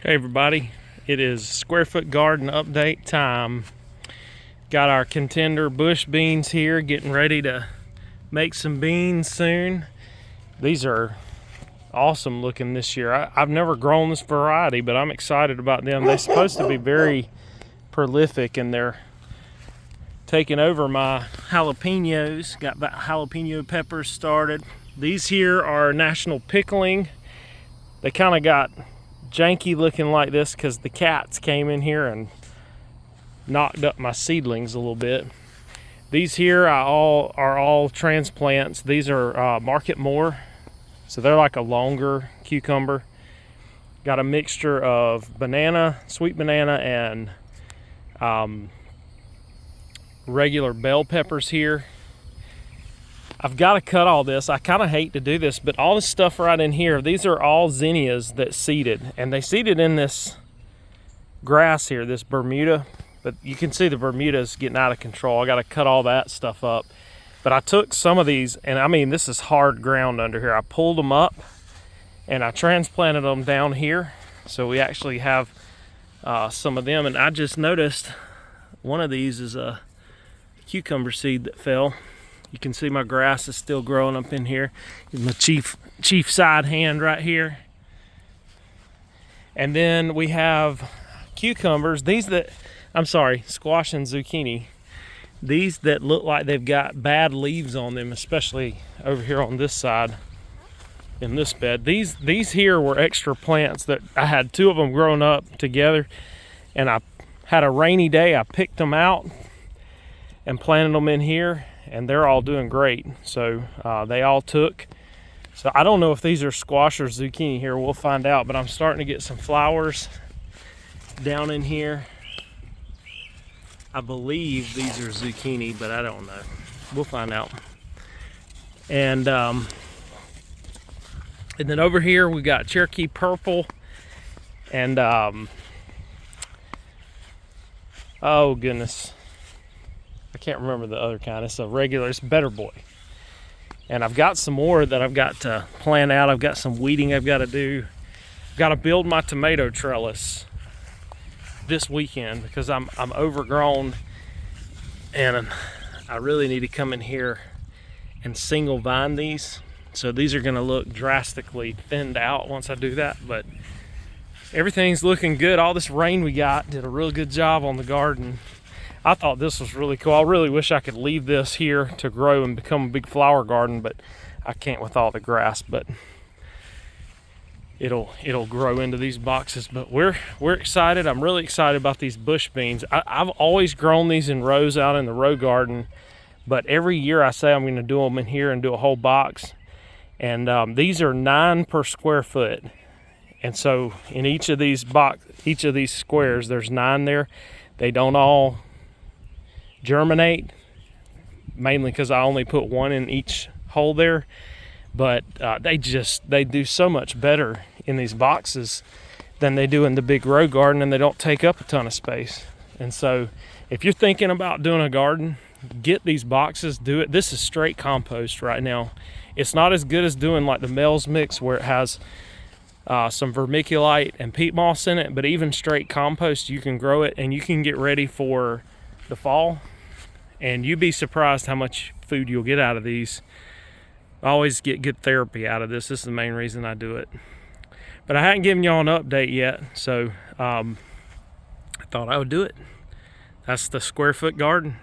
Hey everybody, it is square foot garden update time. Got our contender bush beans here, getting ready to make some beans soon. These are awesome looking this year. I've never grown this variety, but I'm excited about them. They're supposed to be very prolific, and they're taking over my jalapenos. Got jalapeno peppers started. These here are National Pickling. They kind of got janky looking like this because the cats came in here and knocked up my seedlings a little bit. These here are all transplants. These are Market More, so they're like a longer cucumber. Got a mixture of banana, sweet banana, and regular bell peppers here. I've got to cut all this. I kind of hate to do this, but all this stuff right in here, these are all zinnias that seeded, and they seeded in this grass here, this Bermuda, but you can see the Bermuda is getting out of control. I got to cut all that stuff up. But I took some of these, and I mean, this is hard ground under here. I pulled them up and I transplanted them down here. So we actually have some of them, and I just noticed one of these is a cucumber seed that fell. You can see my grass is still growing up in here. My chief side hand right here. And then we have cucumbers. Squash and zucchini. These that look like they've got bad leaves on them, especially over here on this side in this bed. These here were extra plants that I had two of them growing up together, and I had a rainy day. I picked them out and planted them in here, and they're all doing great. So they all took. So I don't know if these are squash or zucchini here. We'll find out, but I'm starting to get some flowers down in here. I believe these are zucchini, but I don't know. We'll find out. And then over here we got Cherokee Purple and oh goodness, I can't remember the other kind. It's a regular, it's Better Boy. And I've got some more that I've got to plant out. I've got some weeding I've got to do. I've got to build my tomato trellis this weekend because I'm overgrown, and I really need to come in here and single vine these. So these are going to look drastically thinned out once I do that, but everything's looking good. All this rain we got did a real good job on the garden. I thought this was really cool. I really wish I could leave this here to grow and become a big flower garden, but I can't with all the grass. But it'll grow into these boxes. But we're excited. I'm really excited about these bush beans. I've always grown these in rows out in the row garden, but every year I say I'm going to do them in here and do a whole box. And these are 9 per square foot. And so in each of these squares, there's 9 there. They don't all germinate, mainly because I only put 1 in each hole there, but they do so much better in these boxes than they do in the big row garden, and they don't take up a ton of space. And so if you're thinking about doing a garden, get these boxes, do it. This is straight compost right now. It's not as good as doing like the Mel's Mix where it has some vermiculite and peat moss in it, but even straight compost, you can grow it and you can get ready for the fall, and you'd be surprised how much food you'll get out of these. I always get good therapy out of this. This is the main reason I do it. But I hadn't given y'all an update yet, so I thought I would do it. That's the square foot garden.